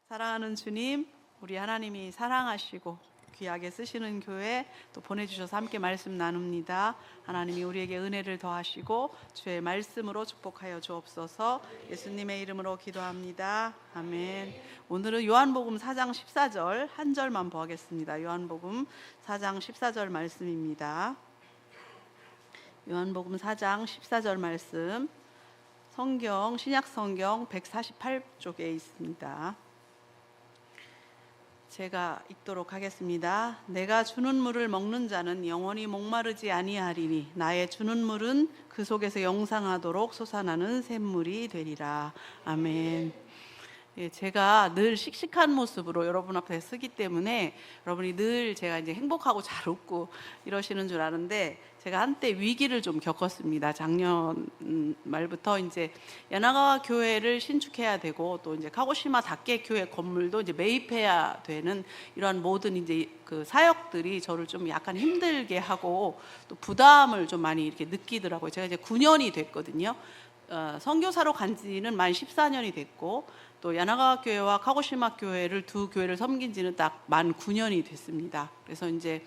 사랑하는 주님, 우리 하나님이 사랑하시고 귀하게 쓰시는 교회 또 보내주셔서 함께 말씀 나눕니다. 하나님이 우리에게 은혜를 더하시고 주의 말씀으로 축복하여 주옵소서. 예수님의 이름으로 기도합니다. 아멘. 오늘은 요한복음 4장 14절 한 절만 보겠습니다. 요한복음 4장 14절 말씀입니다. 요한복음 4장 14절 말씀, 성경 신약성경 148쪽에 있습니다. 제가 읽도록 하겠습니다. 내가 주는 물을 먹는 자는 영원히 목마르지 아니하리니 나의 주는 물은 그 속에서 영상하도록 솟아나는 샘물이 되리라. 아멘. 제가 늘 씩씩한 모습으로 여러분 앞에 서기 때문에 여러분이 늘 제가 이제 행복하고 잘 웃고 이러시는 줄 아는데, 제가 한때 위기를 좀 겪었습니다. 작년 말부터 이제 야나가와 교회를 신축해야 되고, 또 이제 카고시마 다케 교회 건물도 이제 매입해야 되는 이러한 모든 이제 그 사역들이 저를 좀 약간 힘들게 하고 또 부담을 좀 많이 이렇게 느끼더라고요. 제가 이제 9년이 됐거든요. 선교사로 간 지는 만 14년이 됐고, 또 야나가와 교회와 카고시마 교회를 두 교회를 섬긴 지는 딱 만 9년이 됐습니다. 그래서 이제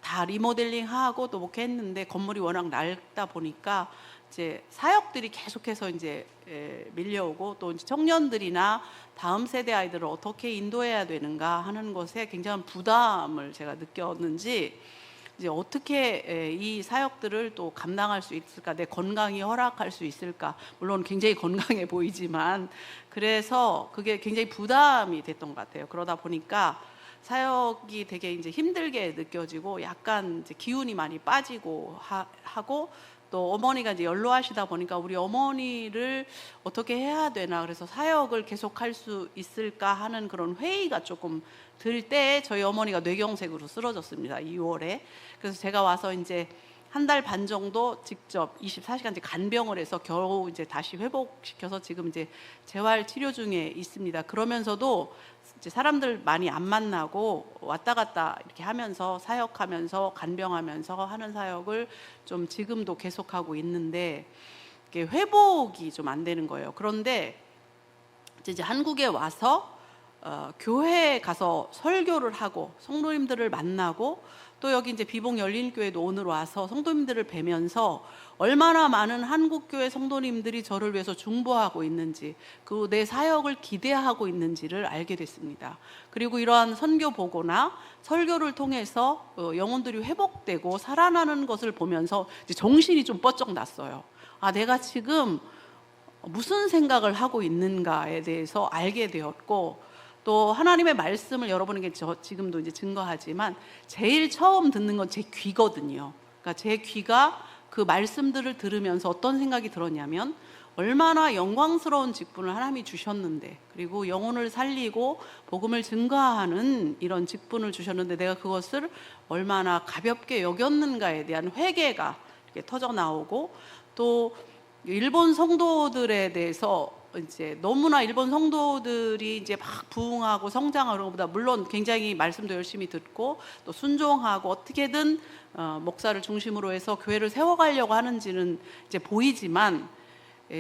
다 리모델링하고 또 목회했는데 건물이 워낙 낡다 보니까 이제 사역들이 계속해서 이제 밀려오고, 또 이제 청년들이나 다음 세대 아이들을 어떻게 인도해야 되는가 하는 것에 굉장한 부담을 제가 느꼈는지, 이제 어떻게 이 사역들을 또 감당할 수 있을까, 내 건강이 허락할 수 있을까, 물론 굉장히 건강해 보이지만 그래서 그게 굉장히 부담이 됐던 것 같아요. 그러다 보니까 사역이 되게 이제 힘들게 느껴지고 약간 이제 기운이 많이 빠지고 하고, 또 어머니가 이제 연로하시다 보니까 우리 어머니를 어떻게 해야 되나, 그래서 사역을 계속 할 수 있을까 하는 그런 회의가 조금 들 때 저희 어머니가 뇌경색으로 쓰러졌습니다. 2월에. 그래서 제가 와서 이제 한 달 반 정도 직접 24시간째 간병을 해서 겨우 이제 다시 회복시켜서 지금 이제 재활 치료 중에 있습니다. 그러면서도 이제 사람들 많이 안 만나고 왔다 갔다 이렇게 하면서 사역하면서 간병하면서 하는 사역을 좀 지금도 계속하고 있는데, 이게 회복이 좀 안 되는 거예요. 그런데 이제 한국에 와서 교회에 가서 설교를 하고 성도님들을 만나고, 또 여기 이제 비봉 열린교회도 오늘 와서 성도님들을 뵈면서 얼마나 많은 한국교회 성도님들이 저를 위해서 중보하고 있는지, 그 내 사역을 기대하고 있는지를 알게 됐습니다. 그리고 이러한 선교 보고나 설교를 통해서 영혼들이 회복되고 살아나는 것을 보면서 이제 정신이 좀 번쩍 났어요. 아, 내가 지금 무슨 생각을 하고 있는가에 대해서 알게 되었고, 또 하나님의 말씀을 여러분에게 지금도 이제 증거하지만 제일 처음 듣는 건 제 귀거든요. 그러니까 제 귀가 그 말씀들을 들으면서 어떤 생각이 들었냐면, 얼마나 영광스러운 직분을 하나님이 주셨는데, 그리고 영혼을 살리고 복음을 증거하는 이런 직분을 주셨는데 내가 그것을 얼마나 가볍게 여겼는가에 대한 회개가 이렇게 터져 나오고, 또 일본 성도들에 대해서 이제 너무나 일본 성도들이 이제 막 부흥하고 성장하는 것보다, 물론 굉장히 말씀도 열심히 듣고 또 순종하고 어떻게든 목사를 중심으로 해서 교회를 세워가려고 하는지는 이제 보이지만,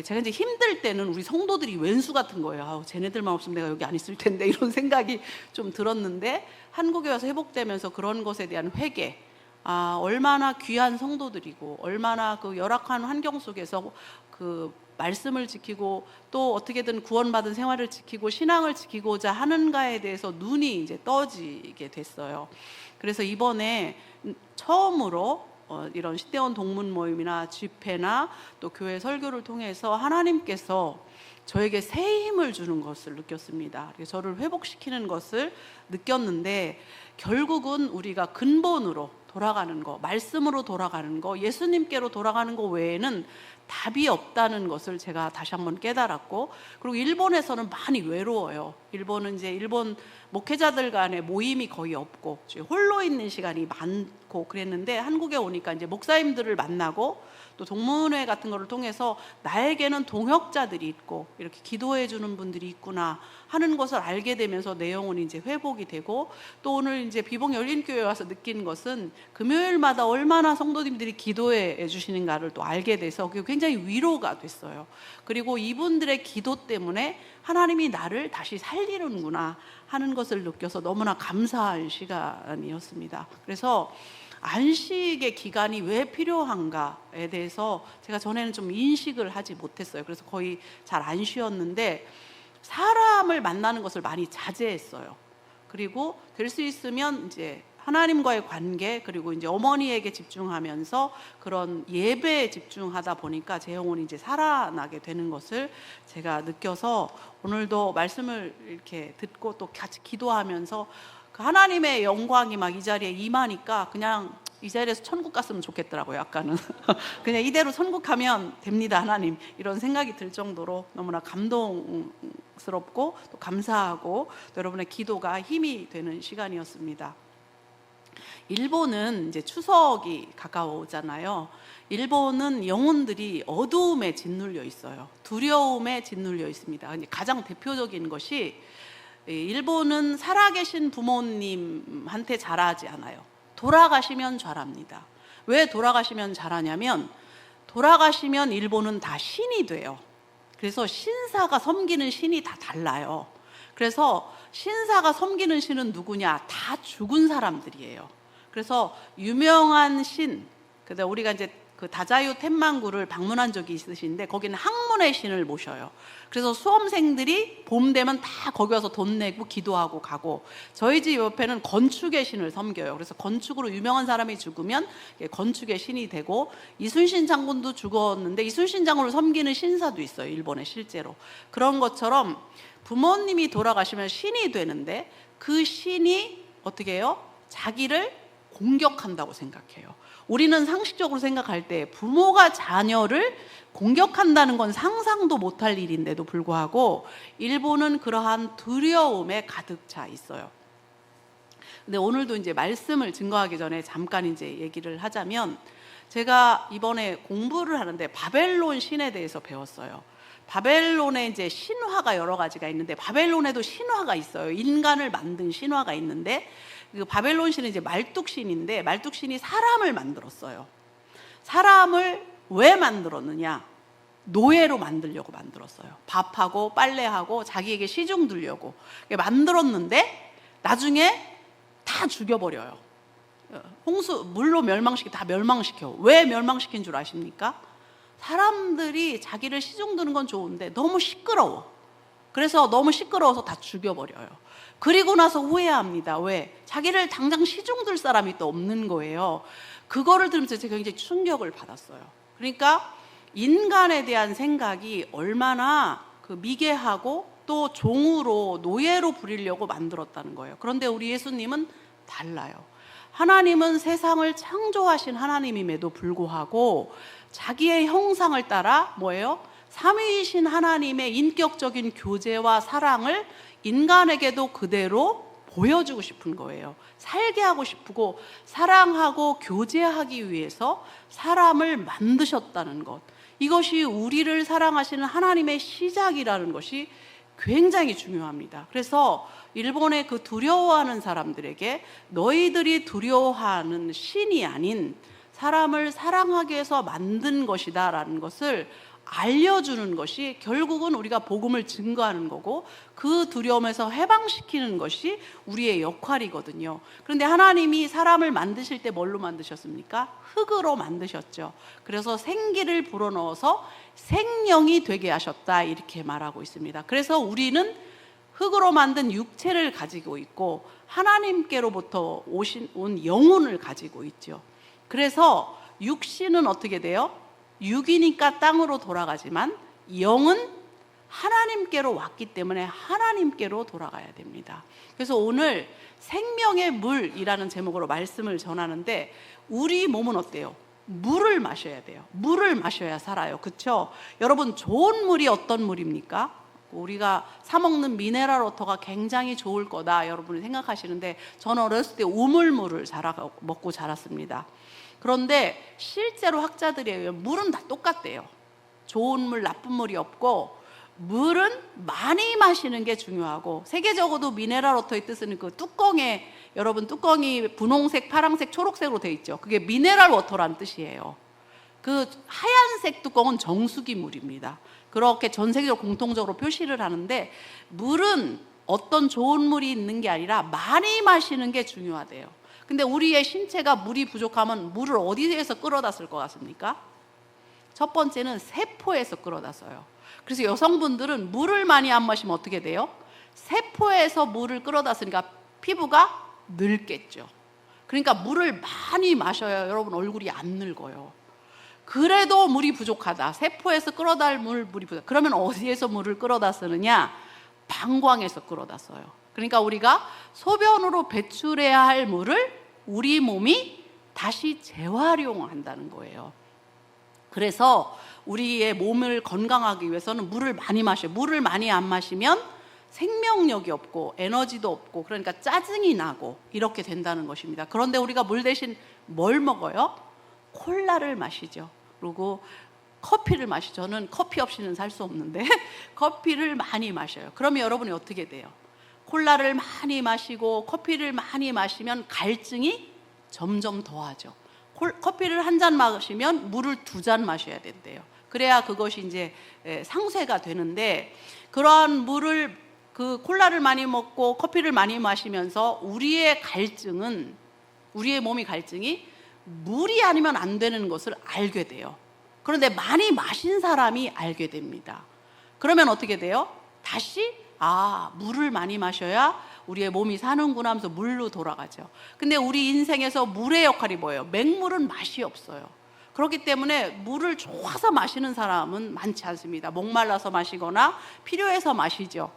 제가 이제 힘들 때는 우리 성도들이 왼수 같은 거예요. 아우, 쟤네들만 없으면 내가 여기 안 있을 텐데, 이런 생각이 좀 들었는데, 한국에 와서 회복되면서 그런 것에 대한 회개, 얼마나 귀한 성도들이고 얼마나 그 열악한 환경 속에서 그 말씀을 지키고 또 어떻게든 구원받은 생활을 지키고 신앙을 지키고자 하는가에 대해서 눈이 이제 떠지게 됐어요. 그래서 이번에 처음으로 이런 시대원 동문 모임이나 집회나 또 교회 설교를 통해서 하나님께서 저에게 새 힘을 주는 것을 느꼈습니다. 그래서 저를 회복시키는 것을 느꼈는데, 결국은 우리가 근본으로 돌아가는 거, 말씀으로 돌아가는 거, 예수님께로 돌아가는 거 외에는 답이 없다는 것을 제가 다시 한번 깨달았고, 그리고 일본에서는 많이 외로워요. 일본은 이제 일본 목회자들 간의 모임이 거의 없고 홀로 있는 시간이 많고 그랬는데, 한국에 오니까 이제 목사님들을 만나고 또 동문회 같은 거를 통해서 나에게는 동역자들이 있고 이렇게 기도해 주는 분들이 있구나 하는 것을 알게 되면서 내 영혼이 이제 회복이 되고, 또 오늘 이제 비봉 열린교회 와서 느낀 것은 금요일마다 얼마나 성도님들이 기도해 주시는가를 또 알게 돼서 그게 굉장히 위로가 됐어요. 그리고 이분들의 기도 때문에 하나님이 나를 다시 살리는구나 하는 것을 느껴서 너무나 감사한 시간이었습니다. 그래서 안식의 기간이 왜 필요한가에 대해서 제가 전에는 좀 인식을 하지 못했어요. 그래서 거의 잘 안 쉬었는데 사람을 만나는 것을 많이 자제했어요. 그리고 될 수 있으면 이제 하나님과의 관계, 그리고 이제 어머니에게 집중하면서 그런 예배에 집중하다 보니까 제 영혼이 이제 살아나게 되는 것을 제가 느껴서 오늘도 말씀을 이렇게 듣고 또 같이 기도하면서 그 하나님의 영광이 막 이 자리에 임하니까 그냥 이 자리에서 천국 갔으면 좋겠더라고요. 약간은 그냥 이대로 천국하면 됩니다 하나님, 이런 생각이 들 정도로 너무나 감동스럽고 또 감사하고 또 여러분의 기도가 힘이 되는 시간이었습니다. 일본은 이제 추석이 가까워오잖아요. 일본은 영혼들이 어두움에 짓눌려 있어요. 두려움에 짓눌려 있습니다. 가장 대표적인 것이, 일본은 살아계신 부모님한테 잘하지 않아요. 돌아가시면 잘합니다. 왜 돌아가시면 잘하냐면, 돌아가시면 일본은 다 신이 돼요. 그래서 신사가 섬기는 신이 다 달라요. 그래서 신사가 섬기는 신은 누구냐? 다 죽은 사람들이에요. 그래서 유명한 신, 우리가 이제 그 다자유 텐만구를 방문한 적이 있으신데 거기는 학문의 신을 모셔요. 그래서 수험생들이 봄 되면 다 거기 와서 돈 내고 기도하고 가고, 저희 집 옆에는 건축의 신을 섬겨요. 그래서 건축으로 유명한 사람이 죽으면 건축의 신이 되고, 이순신 장군도 죽었는데 이순신 장군을 섬기는 신사도 있어요, 일본에 실제로. 그런 것처럼 부모님이 돌아가시면 신이 되는데 그 신이 어떻게 해요? 자기를 공격한다고 생각해요. 우리는 상식적으로 생각할 때 부모가 자녀를 공격한다는 건 상상도 못할 일인데도 불구하고 일본은 그러한 두려움에 가득 차 있어요. 근데 오늘도 이제 말씀을 증거하기 전에 잠깐 이제 얘기를 하자면, 제가 이번에 공부를 하는데 바벨론 신에 대해서 배웠어요. 바벨론에 이제 신화가 여러 가지가 있는데, 바벨론에도 신화가 있어요. 인간을 만든 신화가 있는데, 그 바벨론 신은 이제 말뚝신인데, 말뚝신이 사람을 만들었어요. 사람을 왜 만들었느냐? 노예로 만들려고 만들었어요. 밥하고 빨래하고 자기에게 시중 들려고 만들었는데 나중에 다 죽여버려요. 홍수, 물로 다 멸망시켜. 왜 멸망시킨 줄 아십니까? 사람들이 자기를 시중 드는 건 좋은데 너무 시끄러워. 그래서 너무 시끄러워서 다 죽여버려요. 그리고 나서 후회합니다. 왜? 자기를 당장 시중 들 사람이 또 없는 거예요. 그거를 들으면서 제가 굉장히 충격을 받았어요. 그러니까 인간에 대한 생각이 얼마나 그 미개하고 또 종으로, 노예로 부리려고 만들었다는 거예요. 그런데 우리 예수님은 달라요. 하나님은 세상을 창조하신 하나님임에도 불구하고 자기의 형상을 따라 뭐예요? 삼위이신 하나님의 인격적인 교제와 사랑을 인간에게도 그대로 보여주고 싶은 거예요. 살게 하고 싶고 사랑하고 교제하기 위해서 사람을 만드셨다는 것, 이것이 우리를 사랑하시는 하나님의 시작이라는 것이 굉장히 중요합니다. 그래서 일본의 그 두려워하는 사람들에게 너희들이 두려워하는 신이 아닌 사람을 사랑하기 위해서 만든 것이다 라는 것을 알려주는 것이 결국은 우리가 복음을 증거하는 거고, 그 두려움에서 해방시키는 것이 우리의 역할이거든요. 그런데 하나님이 사람을 만드실 때 뭘로 만드셨습니까? 흙으로 만드셨죠. 그래서 생기를 불어넣어서 생명이 되게 하셨다, 이렇게 말하고 있습니다. 그래서 우리는 흙으로 만든 육체를 가지고 있고 하나님께로부터 온 영혼을 가지고 있죠. 그래서 육신은 어떻게 돼요? 육이니까 땅으로 돌아가지만 영은 하나님께로 왔기 때문에 하나님께로 돌아가야 됩니다. 그래서 오늘 생명의 물이라는 제목으로 말씀을 전하는데, 우리 몸은 어때요? 물을 마셔야 돼요. 물을 마셔야 살아요. 그렇죠? 여러분, 좋은 물이 어떤 물입니까? 우리가 사 먹는 미네랄 워터가 굉장히 좋을 거다 여러분이 생각하시는데, 저는 어렸을 때 우물물을 먹고 자랐습니다. 그런데 실제로 학자들에 의하면 물은 다 똑같대요. 좋은 물, 나쁜 물이 없고, 물은 많이 마시는 게 중요하고, 세계적으로도 미네랄 워터의 뜻은 그 뚜껑에, 여러분 뚜껑이 분홍색, 파란색, 초록색으로 되어 있죠. 그게 미네랄 워터라는 뜻이에요. 그 하얀색 뚜껑은 정수기 물입니다. 그렇게 전 세계적으로 공통적으로 표시를 하는데, 물은 어떤 좋은 물이 있는 게 아니라 많이 마시는 게 중요하대요. 근데 우리의 신체가 물이 부족하면 물을 어디에서 끌어다 쓸 것 같습니까? 첫 번째는 세포에서 끌어다 써요. 그래서 여성분들은 물을 많이 안 마시면 어떻게 돼요? 세포에서 물을 끌어다 쓰니까 피부가 늙겠죠. 그러니까 물을 많이 마셔야 여러분 얼굴이 안 늙어요. 그래도 물이 부족하다. 세포에서 끌어다 물이 부족하다. 그러면 어디에서 물을 끌어다 쓰느냐? 방광에서 끌어다 써요. 그러니까 우리가 소변으로 배출해야 할 물을 우리 몸이 다시 재활용한다는 거예요. 그래서 우리의 몸을 건강하기 위해서는 물을 많이 마셔요. 물을 많이 안 마시면 생명력이 없고 에너지도 없고, 그러니까 짜증이 나고 이렇게 된다는 것입니다. 그런데 우리가 물 대신 뭘 먹어요? 콜라를 마시죠. 그리고 커피를 마시죠. 저는 커피 없이는 살 수 없는데 커피를 많이 마셔요. 그러면 여러분이 어떻게 돼요? 콜라를 많이 마시고 커피를 많이 마시면 갈증이 점점 더하죠. 커피를 한 잔 마시면 물을 2잔 마셔야 된대요. 그래야 그것이 이제 상쇄가 되는데, 그러한 물을, 그 콜라를 많이 먹고 커피를 많이 마시면서 우리의 몸의 갈증이 물이 아니면 안 되는 것을 알게 돼요. 그런데 많이 마신 사람이 알게 됩니다. 그러면 어떻게 돼요? 다시 물을 많이 마셔야 우리의 몸이 사는구나 하면서 물로 돌아가죠. 근데 우리 인생에서 물의 역할이 뭐예요? 맹물은 맛이 없어요. 그렇기 때문에 물을 좋아서 마시는 사람은 많지 않습니다. 목말라서 마시거나 필요해서 마시죠.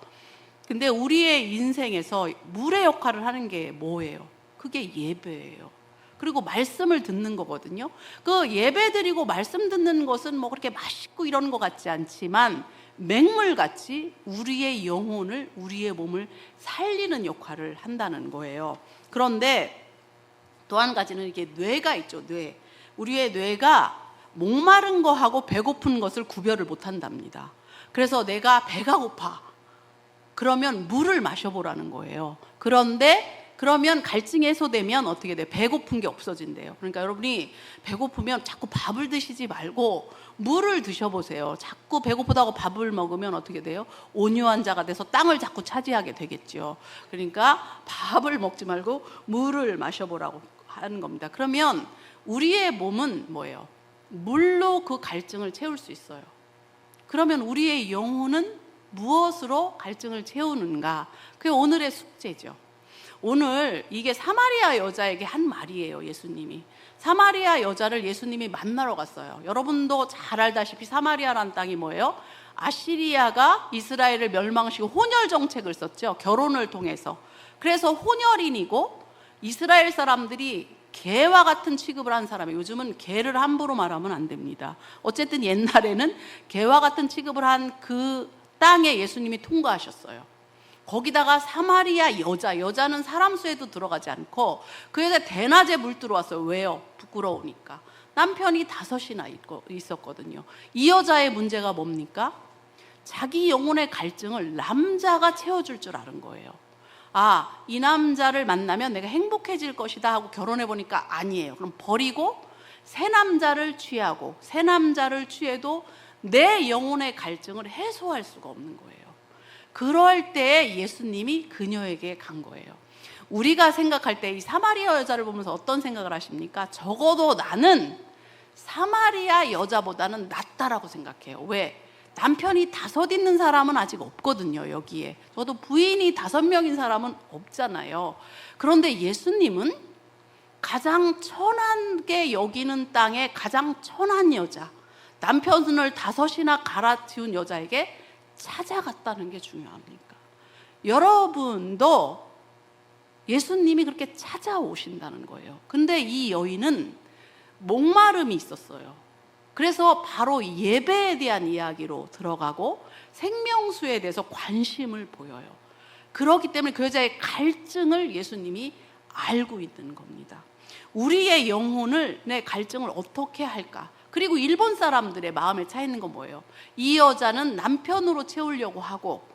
근데 우리의 인생에서 물의 역할을 하는 게 뭐예요? 그게 예배예요. 그리고 말씀을 듣는 거거든요. 그 예배 드리고 말씀 듣는 것은 뭐 그렇게 맛있고 이런 것 같지 않지만 맹물같이 우리의 영혼을, 우리의 몸을 살리는 역할을 한다는 거예요. 그런데 또 한 가지는 이게 뇌가 있죠. 뇌. 우리의 뇌가 목마른 거하고 배고픈 것을 구별을 못 한답니다. 그래서 내가 배가 고파, 그러면 물을 마셔보라는 거예요. 그러면 갈증이 해소되면 어떻게 돼요? 배고픈 게 없어진대요. 그러니까 여러분이 배고프면 자꾸 밥을 드시지 말고 물을 드셔보세요. 자꾸 배고프다고 밥을 먹으면 어떻게 돼요? 온유한 자가 돼서 땅을 자꾸 차지하게 되겠죠. 그러니까 밥을 먹지 말고 물을 마셔보라고 하는 겁니다. 그러면 우리의 몸은 뭐예요? 물로 그 갈증을 채울 수 있어요. 그러면 우리의 영혼은 무엇으로 갈증을 채우는가? 그게 오늘의 숙제죠. 오늘 이게 사마리아 여자에게 한 말이에요. 예수님이 사마리아 여자를 예수님이 만나러 갔어요. 여러분도 잘 알다시피 사마리아라는 땅이 뭐예요? 아시리아가 이스라엘을 멸망시키고 혼혈 정책을 썼죠. 결혼을 통해서. 그래서 혼혈인이고 이스라엘 사람들이 개와 같은 취급을 한 사람이에요. 요즘은 개를 함부로 말하면 안 됩니다. 어쨌든 옛날에는 개와 같은 취급을 한 그 땅에 예수님이 통과하셨어요. 거기다가 사마리아 여자는 사람 수에도 들어가지 않고 그 여자 대낮에 물 들어왔어요. 왜요? 부끄러우니까. 남편이 5이나 있었거든요. 이 여자의 문제가 뭡니까? 자기 영혼의 갈증을 남자가 채워줄 줄 아는 거예요. 이 남자를 만나면 내가 행복해질 것이다 하고 결혼해보니까 아니에요. 그럼 버리고 새 남자를 취하고, 새 남자를 취해도 내 영혼의 갈증을 해소할 수가 없는 거예요. 그럴 때 예수님이 그녀에게 간 거예요. 우리가 생각할 때 이 사마리아 여자를 보면서 어떤 생각을 하십니까? 적어도 나는 사마리아 여자보다는 낫다라고 생각해요. 왜? 남편이 5 있는 사람은 아직 없거든요. 여기에 저도 부인이 5명인 사람은 없잖아요. 그런데 예수님은 가장 천하게 여기는 땅에 가장 천한 여자, 남편을 5이나 갈아치운 여자에게 찾아갔다는 게 중요합니까? 여러분도 예수님이 그렇게 찾아오신다는 거예요. 근데 이 여인은 목마름이 있었어요. 그래서 바로 예배에 대한 이야기로 들어가고 생명수에 대해서 관심을 보여요. 그렇기 때문에 그 여자의 갈증을 예수님이 알고 있는 겁니다. 우리의 영혼을, 내 갈증을 어떻게 할까? 그리고 일본 사람들의 마음에 차 있는 건 뭐예요? 이 여자는 남편으로 채우려고 하고,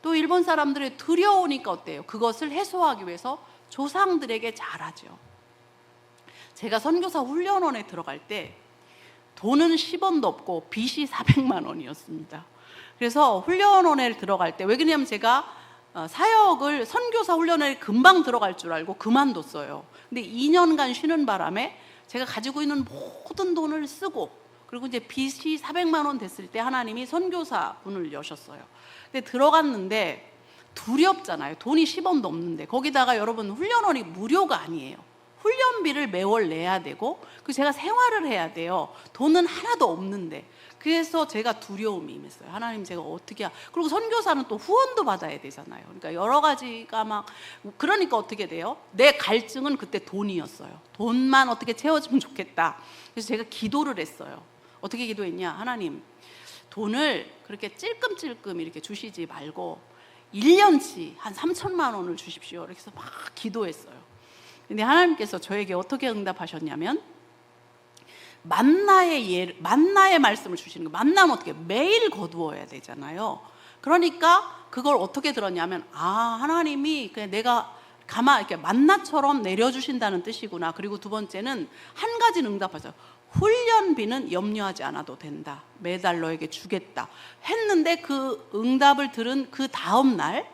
또 일본 사람들의 두려우니까 어때요? 그것을 해소하기 위해서 조상들에게 잘하죠. 제가 선교사 훈련원에 들어갈 때 돈은 10원도 없고 빚이 400만 원이었습니다. 그래서 훈련원에 들어갈 때, 왜 그러냐면 제가 사역을 선교사 훈련에 금방 들어갈 줄 알고 그만뒀어요. 근데 2년간 쉬는 바람에 제가 가지고 있는 모든 돈을 쓰고, 그리고 이제 빚이 400만 원 됐을 때 하나님이 선교사 문을 여셨어요. 근데 들어갔는데 두렵잖아요. 돈이 10원도 없는데. 거기다가 여러분, 훈련원이 무료가 아니에요. 훈련비를 매월 내야 되고, 그 제가 생활을 해야 돼요. 돈은 하나도 없는데. 그래서 제가 두려움이 임했어요. 하나님, 제가 어떻게 그리고 선교사는 또 후원도 받아야 되잖아요. 그러니까 여러 가지가 막, 그러니까 어떻게 돼요? 내 갈증은 그때 돈이었어요. 돈만 어떻게 채워주면 좋겠다. 그래서 제가 기도를 했어요. 어떻게 기도했냐? 하나님, 돈을 그렇게 찔끔찔끔 이렇게 주시지 말고 1년치 한 3천만 원을 주십시오. 이렇게 해서 막 기도했어요. 근데 하나님께서 저에게 어떻게 응답하셨냐면, 만나의 말씀을 주시는 거예요. 만나면 어떻게 매일 거두어야 되잖아요. 그러니까 그걸 어떻게 들었냐면, 하나님이 그냥 내가 이렇게 만나처럼 내려주신다는 뜻이구나. 그리고 두 번째는 한 가지는 응답하죠. 훈련비는 염려하지 않아도 된다. 매달 너에게 주겠다. 했는데 그 응답을 들은 그 다음 날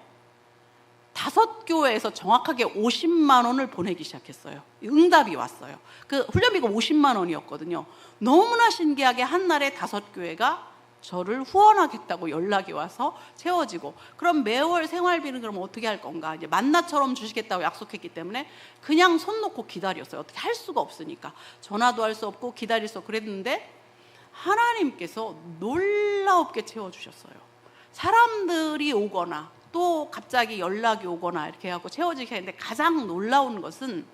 5교회에서 정확하게 50만 원을 보내기 시작했어요. 응답이 왔어요. 그 훈련비가 50만 원이었거든요. 너무나 신기하게 한 날에 5교회가 저를 후원하겠다고 연락이 와서 채워지고, 그럼 매월 생활비는 그럼 어떻게 할 건가? 이제 만나처럼 주시겠다고 약속했기 때문에 그냥 손 놓고 기다렸어요. 어떻게 할 수가 없으니까. 전화도 할 수 없고 기다릴 수 없고 그랬는데, 하나님께서 놀랍게 채워주셨어요. 사람들이 오거나 또 갑자기 연락이 오거나 이렇게 해갖고 채워지게 하는데, 가장 놀라운 것은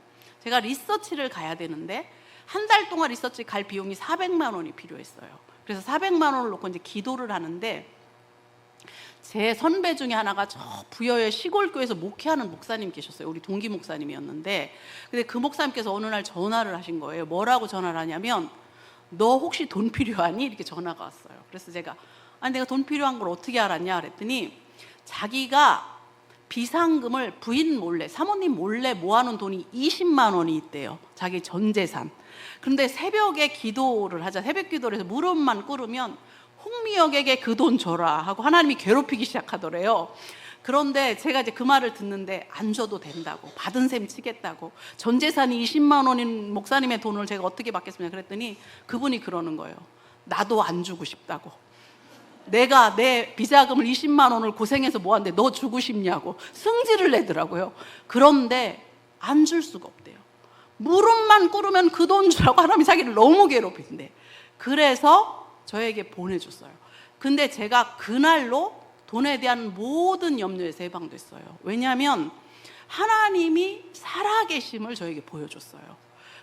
제가 리서치를 가야 되는데 한 달 동안 리서치 갈 비용이 400만 원이 필요했어요. 그래서 400만 원을 놓고 이제 기도를 하는데, 제 선배 중에 하나가 저 부여의 시골교회에서 목회하는 목사님 계셨어요. 우리 동기 목사님이었는데, 근데 그 목사님께서 어느 날 전화를 하신 거예요. 뭐라고 전화를 하냐면, 너 혹시 돈 필요하니? 이렇게 전화가 왔어요. 그래서 제가 내가 돈 필요한 걸 어떻게 알았냐 그랬더니, 자기가 비상금을 부인 몰래, 사모님 몰래 모아놓은 돈이 20만 원이 있대요. 자기 전 재산. 그런데 새벽에 기도를 하자. 새벽 기도를 해서 무릎만 꿇으면 홍미역에게 그 돈 줘라 하고 하나님이 괴롭히기 시작하더래요. 그런데 제가 이제 그 말을 듣는데, 안 줘도 된다고, 받은 셈 치겠다고, 전 재산이 20만 원인 목사님의 돈을 제가 어떻게 받겠습니까? 그랬더니 그분이 그러는 거예요. 나도 안 주고 싶다고. 내가 내 비자금을 20만 원을 고생해서 모았는데 너 주고 싶냐고 승질을 내더라고요. 그런데 안 줄 수가 없대요. 무릎만 꿇으면 그 돈 주라고 하나님이 자기를 너무 괴롭힌대. 그래서 저에게 보내줬어요. 근데 제가 그날로 돈에 대한 모든 염려에서 해방됐어요. 왜냐하면 하나님이 살아계심을 저에게 보여줬어요.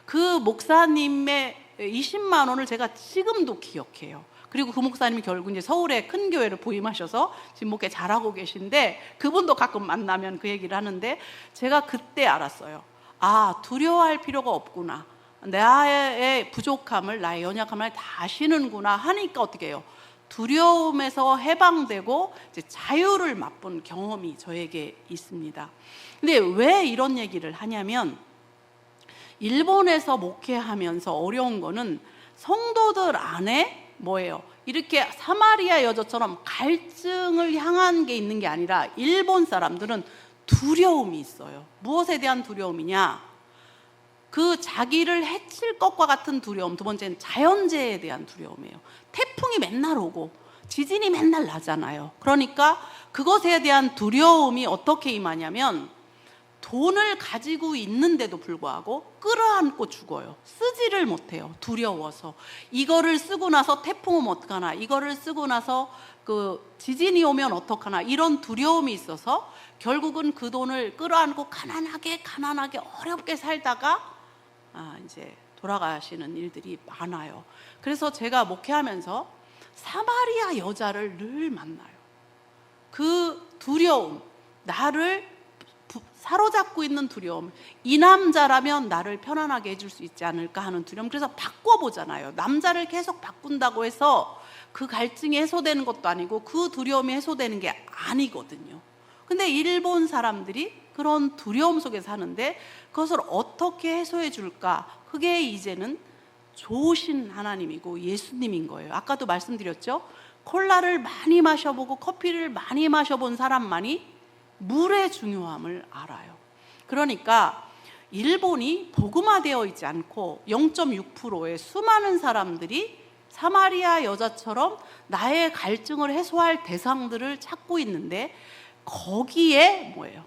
그 목사님의 20만 원을 제가 지금도 기억해요. 그리고 그 목사님이 결국 이제 서울의 큰 교회를 부임하셔서 지금 목회 잘하고 계신데, 그분도 가끔 만나면 그 얘기를 하는데, 제가 그때 알았어요. 두려워할 필요가 없구나. 나의 부족함을, 나의 연약함을 다 아시는구나 하니까 어떻게 해요? 두려움에서 해방되고 이제 자유를 맛본 경험이 저에게 있습니다. 근데 왜 이런 얘기를 하냐면, 일본에서 목회하면서 어려운 거는 성도들 안에 뭐예요? 이렇게 사마리아 여자처럼 갈증을 향한 게 있는 게 아니라, 일본 사람들은 두려움이 있어요. 무엇에 대한 두려움이냐? 그 자기를 해칠 것과 같은 두려움. 두 번째는 자연재해에 대한 두려움이에요. 태풍이 맨날 오고 지진이 맨날 나잖아요. 그러니까 그것에 대한 두려움이 어떻게 임하냐면, 돈을 가지고 있는데도 불구하고 끌어안고 죽어요. 쓰지를 못해요. 두려워서. 이거를 쓰고 나서 태풍 오면 어떡하나, 이거를 쓰고 나서 그 지진이 오면 어떡하나, 이런 두려움이 있어서 결국은 그 돈을 끌어안고 가난하게 어렵게 살다가 이제 돌아가시는 일들이 많아요. 그래서 제가 목회하면서 사마리아 여자를 늘 만나요. 그 두려움, 나를 사로잡고 있는 두려움. 이 남자라면 나를 편안하게 해줄 수 있지 않을까 하는 두려움. 그래서 바꿔보잖아요. 남자를 계속 바꾼다고 해서 그 갈증이 해소되는 것도 아니고 그 두려움이 해소되는 게 아니거든요. 근데 일본 사람들이 그런 두려움 속에 사는데 그것을 어떻게 해소해 줄까? 그게 이제는 좋으신 하나님이고 예수님인 거예요. 아까도 말씀드렸죠? 콜라를 많이 마셔보고 커피를 많이 마셔본 사람만이 물의 중요함을 알아요. 그러니까 일본이 복음화되어 있지 않고 0.6%의 수많은 사람들이 사마리아 여자처럼 나의 갈증을 해소할 대상들을 찾고 있는데 거기에 뭐예요?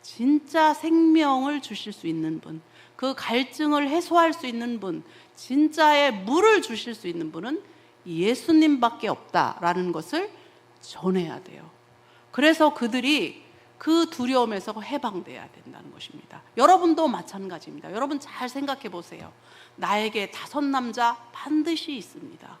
진짜 생명을 주실 수 있는 분, 그 갈증을 해소할 수 있는 분, 진짜의 물을 주실 수 있는 분은 예수님밖에 없다라는 것을 전해야 돼요. 그래서 그들이 그 두려움에서 해방돼야 된다는 것입니다. 여러분도 마찬가지입니다. 여러분 잘 생각해 보세요. 나에게 5 남자 반드시 있습니다.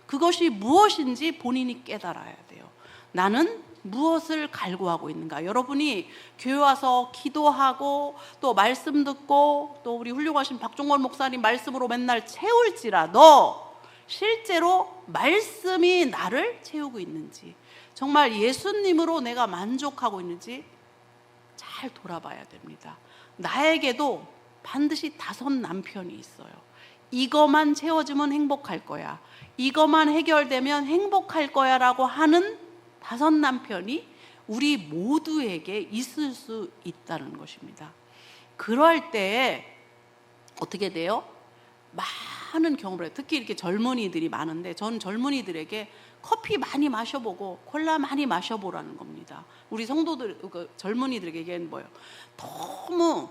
그것이 무엇인지 본인이 깨달아야 돼요. 나는 무엇을 갈구하고 있는가? 여러분이 교회 와서 기도하고 또 말씀 듣고 또 우리 훌륭하신 박종원 목사님 말씀으로 맨날 채울지라도 실제로 말씀이 나를 채우고 있는지, 정말 예수님으로 내가 만족하고 있는지 잘 돌아봐야 됩니다. 나에게도 반드시 5 남편이 있어요. 이것만 채워주면 행복할 거야, 이것만 해결되면 행복할 거야 라고 하는 5 남편이 우리 모두에게 있을 수 있다는 것입니다. 그럴 때 어떻게 돼요? 많은 경험을 해요. 특히 이렇게 젊은이들이 많은데 저는 젊은이들에게 커피 많이 마셔보고 콜라 많이 마셔보라는 겁니다. 우리 성도들, 젊은이들에게는 뭐예요? 너무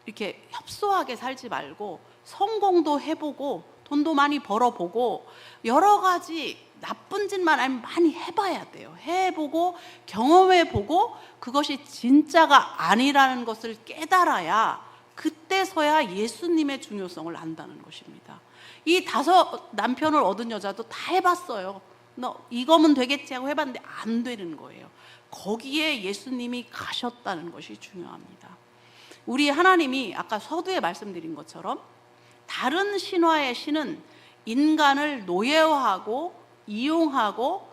이렇게 협소하게 살지 말고 성공도 해보고 돈도 많이 벌어보고 여러 가지 나쁜 짓만 아니면 많이 해봐야 돼요. 해보고 경험해보고 그것이 진짜가 아니라는 것을 깨달아야 그때서야 예수님의 중요성을 안다는 것입니다. 이 5 남편을 얻은 여자도 다 해봤어요. 너 이거면 되겠지 하고 해봤는데 안 되는 거예요. 거기에 예수님이 가셨다는 것이 중요합니다. 우리 하나님이 아까 서두에 말씀드린 것처럼 다른 신화의 신은 인간을 노예화하고 이용하고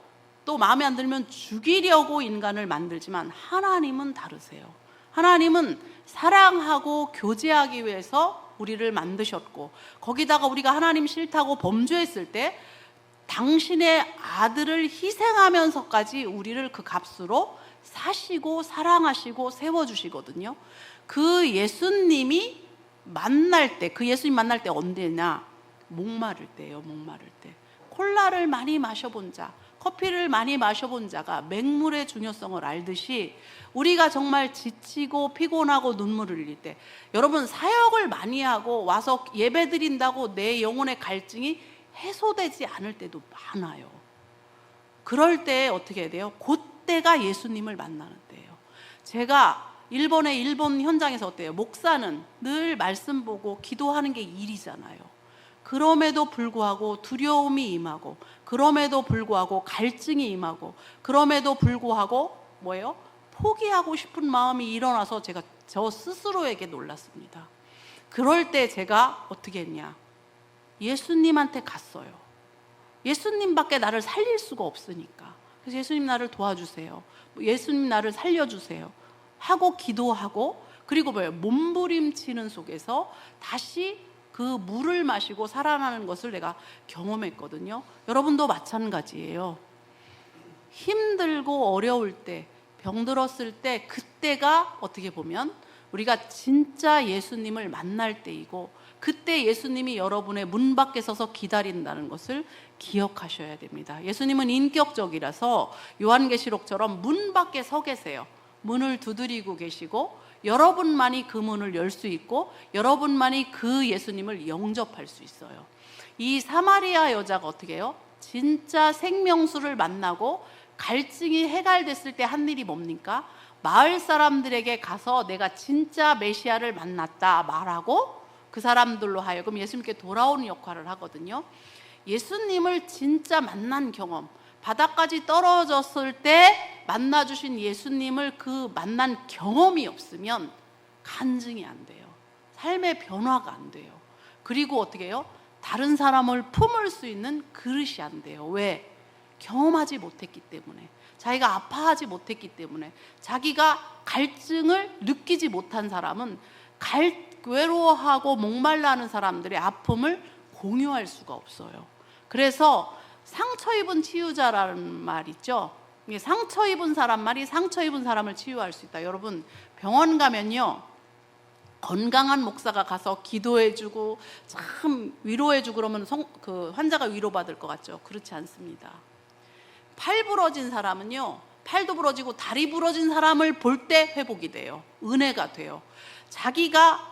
또 마음에 안 들면 죽이려고 인간을 만들지만 하나님은 다르세요. 하나님은 사랑하고 교제하기 위해서 우리를 만드셨고 거기다가 우리가 하나님 싫다고 범죄했을 때 당신의 아들을 희생하면서까지 우리를 그 값으로 사시고 사랑하시고 세워주시거든요. 그 예수님이 만날 때, 그 예수님 만날 때 언제냐? 목마를 때예요. 목마를 때. 콜라를 많이 마셔본 자, 커피를 많이 마셔본 자가 맹물의 중요성을 알듯이 우리가 정말 지치고 피곤하고 눈물을 흘릴 때, 여러분 사역을 많이 하고 와서 예배 드린다고 내 영혼의 갈증이 해소되지 않을 때도 많아요. 그럴 때 어떻게 해야 돼요? 그때가 예수님을 만나는 때예요. 제가 일본 현장에서 어때요? 목사는 늘 말씀 보고 기도하는 게 일이잖아요. 그럼에도 불구하고 두려움이 임하고, 그럼에도 불구하고 갈증이 임하고, 그럼에도 불구하고 뭐예요? 포기하고 싶은 마음이 일어나서 제가 저 스스로에게 놀랐습니다. 그럴 때 제가 어떻게 했냐? 예수님한테 갔어요. 예수님밖에 나를 살릴 수가 없으니까. 그래서 예수님 나를 도와주세요. 예수님 나를 살려주세요. 하고 기도하고, 그리고 뭐예요? 몸부림치는 속에서 다시 그 물을 마시고 살아나는 것을 내가 경험했거든요. 여러분도 마찬가지예요. 힘들고 어려울 때, 병들었을 때, 그때가 어떻게 보면 우리가 진짜 예수님을 만날 때이고, 그때 예수님이 여러분의 문 밖에 서서 기다린다는 것을 기억하셔야 됩니다. 예수님은 인격적이라서 요한계시록처럼 문 밖에 서 계세요. 문을 두드리고 계시고 여러분만이 그 문을 열 수 있고 여러분만이 그 예수님을 영접할 수 있어요. 이 사마리아 여자가 어떻게 해요? 진짜 생명수를 만나고 갈증이 해결됐을 때 한 일이 뭡니까? 마을 사람들에게 가서 내가 진짜 메시아를 만났다 말하고 그 사람들로 하여금 예수님께 돌아오는 역할을 하거든요. 예수님을 진짜 만난 경험, 바닥까지 떨어졌을 때 만나주신 예수님을 그 만난 경험이 없으면 간증이 안 돼요. 삶의 변화가 안 돼요. 그리고 어떻게 해요? 다른 사람을 품을 수 있는 그릇이 안 돼요. 왜? 경험하지 못했기 때문에, 자기가 아파하지 못했기 때문에, 자기가 갈증을 느끼지 못한 사람은 외로워하고 목말라하는 사람들의 아픔을 공유할 수가 없어요. 그래서 상처 입은 치유자라는 말 있죠. 상처 입은 사람 말이 상처 입은 사람을 치유할 수 있다. 여러분, 병원 가면요, 건강한 목사가 가서 기도해주고 참 위로해주고 그러면 그 환자가 위로받을 것 같죠? 그렇지 않습니다. 팔 부러진 사람은요, 팔도 부러지고 다리 부러진 사람을 볼 때 회복이 돼요. 은혜가 돼요. 자기가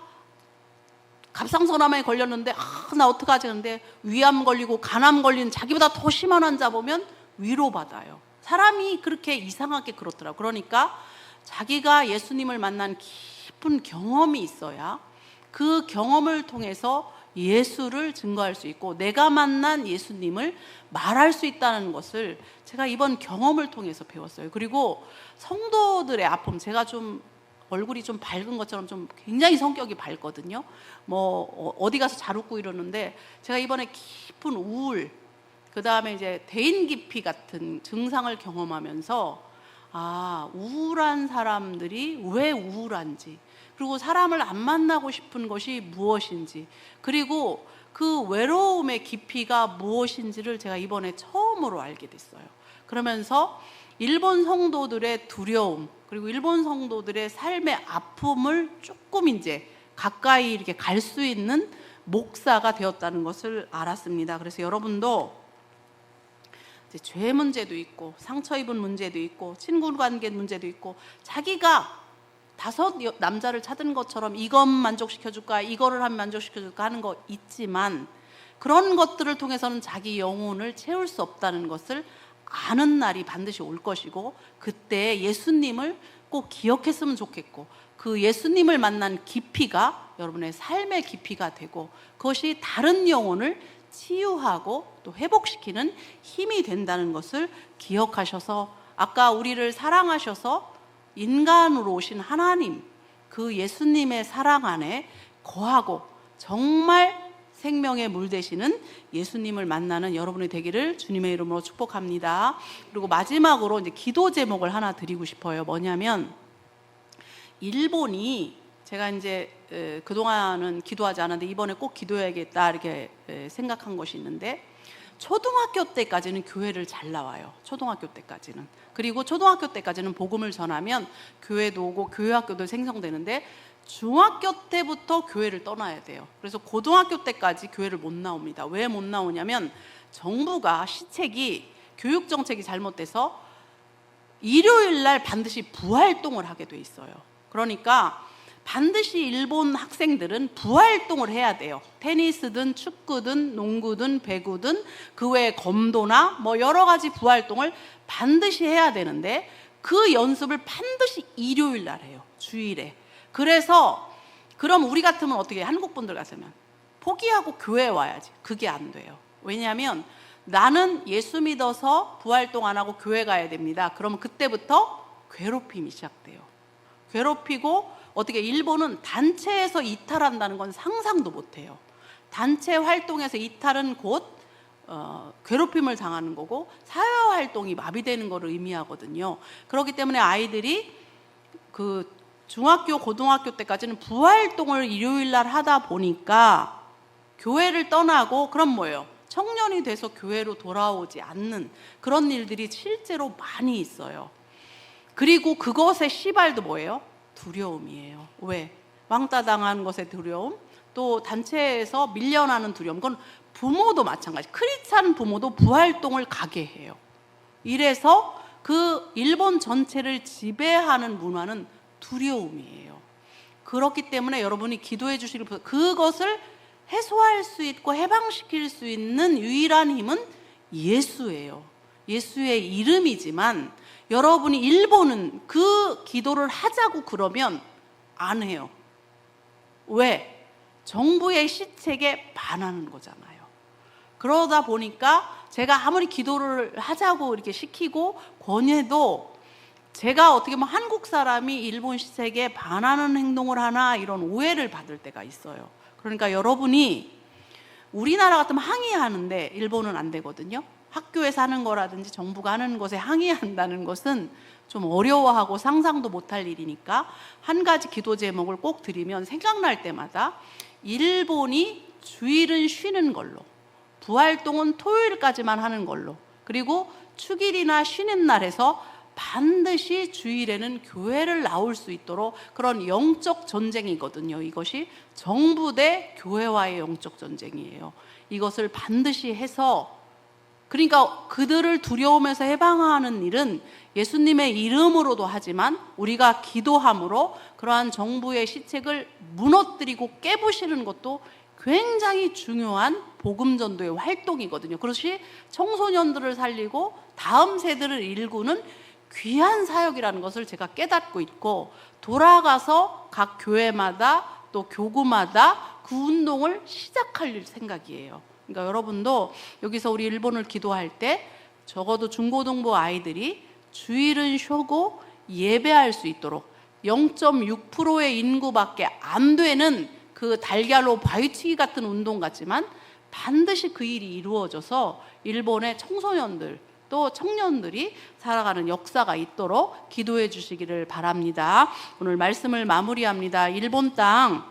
갑상선암에 걸렸는데 나 어떡하지 하는데 위암 걸리고 간암 걸린 자기보다 더 심한 환자 보면 위로받아요. 사람이 그렇게 이상하게 그렇더라고요. 그러니까 자기가 예수님을 만난 깊은 경험이 있어야 그 경험을 통해서 예수를 증거할 수 있고 내가 만난 예수님을 말할 수 있다는 것을 제가 이번 경험을 통해서 배웠어요. 그리고 성도들의 아픔, 제가 좀 얼굴이 좀 밝은 것처럼 좀 굉장히 성격이 밝거든요. 뭐 어디 가서 잘 웃고 이러는데 제가 이번에 깊은 우울, 그 다음에 이제 대인기피 같은 증상을 경험하면서 우울한 사람들이 왜 우울한지, 그리고 사람을 안 만나고 싶은 것이 무엇인지, 그리고 그 외로움의 깊이가 무엇인지를 제가 이번에 처음으로 알게 됐어요. 그러면서 일본 성도들의 두려움, 그리고 일본 성도들의 삶의 아픔을 조금 이제 가까이 이렇게 갈 수 있는 목사가 되었다는 것을 알았습니다. 그래서 여러분도 이제 죄 문제도 있고 상처 입은 문제도 있고 친구 관계 문제도 있고 자기가 5 남자를 찾은 것처럼 이것 만족시켜줄까 이거를 하면 만족시켜줄까 하는 거 있지만 그런 것들을 통해서는 자기 영혼을 채울 수 없다는 것을 아는 날이 반드시 올 것이고, 그때 예수님을 꼭 기억했으면 좋겠고, 그 예수님을 만난 깊이가 여러분의 삶의 깊이가 되고 그것이 다른 영혼을 치유하고 또 회복시키는 힘이 된다는 것을 기억하셔서, 아까 우리를 사랑하셔서 인간으로 오신 하나님, 그 예수님의 사랑 안에 거하고 정말 생명의 물 되시는 예수님을 만나는 여러분이 되기를 주님의 이름으로 축복합니다. 그리고 마지막으로 이제 기도 제목을 하나 드리고 싶어요. 뭐냐면, 일본이, 제가 이제 그동안은 기도하지 않았는데 이번에 꼭 기도해야겠다 이렇게 생각한 것이 있는데, 초등학교 때까지는 교회를 잘 나와요. 초등학교 때까지는. 그리고 초등학교 때까지는 복음을 전하면 교회도 오고 교회 학교도 생성되는데, 중학교 때부터 교회를 떠나야 돼요. 그래서 고등학교 때까지 교회를 못 나옵니다. 왜 못 나오냐면 정부가 시책이, 교육정책이 잘못돼서 일요일 날 반드시 부활동을 하게 돼 있어요. 그러니까 반드시 일본 학생들은 부활동을 해야 돼요. 테니스든 축구든 농구든 배구든 그 외에 검도나 뭐 여러 가지 부활동을 반드시 해야 되는데, 그 연습을 반드시 일요일 날 해요. 주일에. 그래서 그럼 우리 같으면 어떻게 해요? 한국 분들 같으면 포기하고 교회에 와야지. 그게 안 돼요. 왜냐하면 나는 예수 믿어서 부활동 안 하고 교회 가야 됩니다. 그러면 그때부터 괴롭힘이 시작돼요. 괴롭히고, 어떻게, 일본은 단체에서 이탈한다는 건 상상도 못해요. 단체 활동에서 이탈은 곧 괴롭힘을 당하는 거고 사회활동이 마비되는 것을 의미하거든요. 그렇기 때문에 아이들이 그 중학교, 고등학교 때까지는 부활동을 일요일 날 하다 보니까 교회를 떠나고, 그럼 뭐예요? 청년이 돼서 교회로 돌아오지 않는 그런 일들이 실제로 많이 있어요. 그리고 그것의 시발도 뭐예요? 두려움이에요. 왜? 왕따 당한 것의 두려움, 또 단체에서 밀려나는 두려움. 그건 부모도 마찬가지. 크리스찬 부모도 부활동을 가게 해요. 이래서 그 일본 전체를 지배하는 문화는 두려움이에요. 그렇기 때문에 여러분이 기도해 주시길, 그것을 해소할 수 있고 해방시킬 수 있는 유일한 힘은 예수예요. 예수의 이름이지만 여러분이, 일본은 그 기도를 하자고 그러면 안 해요. 왜? 정부의 시책에 반하는 거잖아요. 그러다 보니까 제가 아무리 기도를 하자고 이렇게 시키고 권해도 제가 어떻게 보면 한국 사람이 일본 시책에 반하는 행동을 하나 이런 오해를 받을 때가 있어요. 그러니까 여러분이 우리나라 같으면 항의하는데 일본은 안 되거든요. 학교에서 하는 거라든지 정부가 하는 것에 항의한다는 것은 좀 어려워하고 상상도 못할 일이니까 한 가지 기도 제목을 꼭 드리면 생각날 때마다 일본이 주일은 쉬는 걸로, 부활동은 토요일까지만 하는 걸로, 그리고 축일이나 쉬는 날에서 반드시 주일에는 교회를 나올 수 있도록 그런 영적 전쟁이거든요. 이것이 정부 대 교회와의 영적 전쟁이에요. 이것을 반드시 해서, 그러니까 그들을 두려움에서 해방하는 일은 예수님의 이름으로도 하지만 우리가 기도함으로 그러한 정부의 시책을 무너뜨리고 깨부시는 것도 굉장히 중요한 복음전도의 활동이거든요. 그것이 청소년들을 살리고 다음 세대를 일구는 귀한 사역이라는 것을 제가 깨닫고 있고, 돌아가서 각 교회마다 또 교구마다 그 운동을 시작할 생각이에요. 그러니까 여러분도 여기서 우리 일본을 기도할 때 적어도 중고등부 아이들이 주일은 쉬고 예배할 수 있도록 0.6%의 인구밖에 안 되는 그 달걀로 바위튀기 같은 운동 같지만 반드시 그 일이 이루어져서 일본의 청소년들 또 청년들이 살아가는 역사가 있도록 기도해 주시기를 바랍니다. 오늘 말씀을 마무리합니다. 일본 땅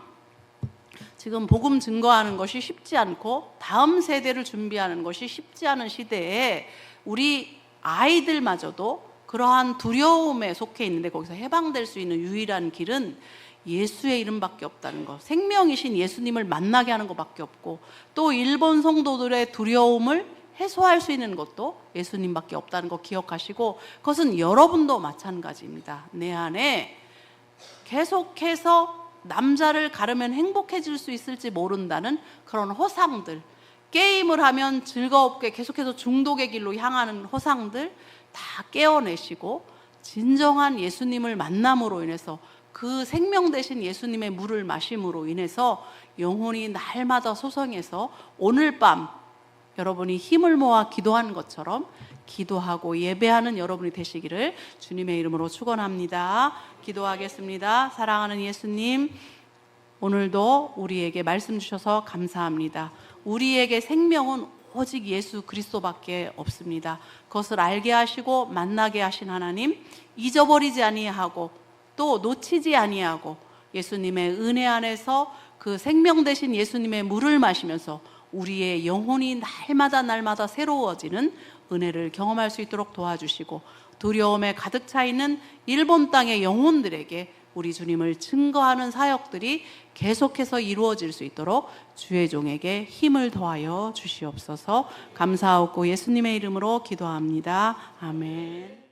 지금 복음 증거하는 것이 쉽지 않고 다음 세대를 준비하는 것이 쉽지 않은 시대에 우리 아이들마저도 그러한 두려움에 속해 있는데 거기서 해방될 수 있는 유일한 길은 예수의 이름밖에 없다는 것, 생명이신 예수님을 만나게 하는 것밖에 없고, 또 일본 성도들의 두려움을 해소할 수 있는 것도 예수님밖에 없다는 거 기억하시고, 그것은 여러분도 마찬가지입니다. 내 안에 계속해서 남자를 가르면 행복해질 수 있을지 모른다는 그런 허상들, 게임을 하면 즐겁게 계속해서 중독의 길로 향하는 허상들 다 깨어내시고 진정한 예수님을 만남으로 인해서 그 생명 되신 예수님의 물을 마심으로 인해서 영혼이 날마다 소성해서 오늘 밤 여러분이 힘을 모아 기도한 것처럼 기도하고 예배하는 여러분이 되시기를 주님의 이름으로 축원합니다. 기도하겠습니다. 사랑하는 예수님, 오늘도 우리에게 말씀 주셔서 감사합니다. 우리에게 생명은 오직 예수 그리스도밖에 없습니다. 그것을 알게 하시고 만나게 하신 하나님, 잊어버리지 아니하고 또 놓치지 아니하고 예수님의 은혜 안에서 그 생명 되신 예수님의 물을 마시면서 우리의 영혼이 날마다 새로워지는 은혜를 경험할 수 있도록 도와주시고, 두려움에 가득 차 있는 일본 땅의 영혼들에게 우리 주님을 증거하는 사역들이 계속해서 이루어질 수 있도록 주의 종에게 힘을 더하여 주시옵소서. 감사하고 예수님의 이름으로 기도합니다. 아멘.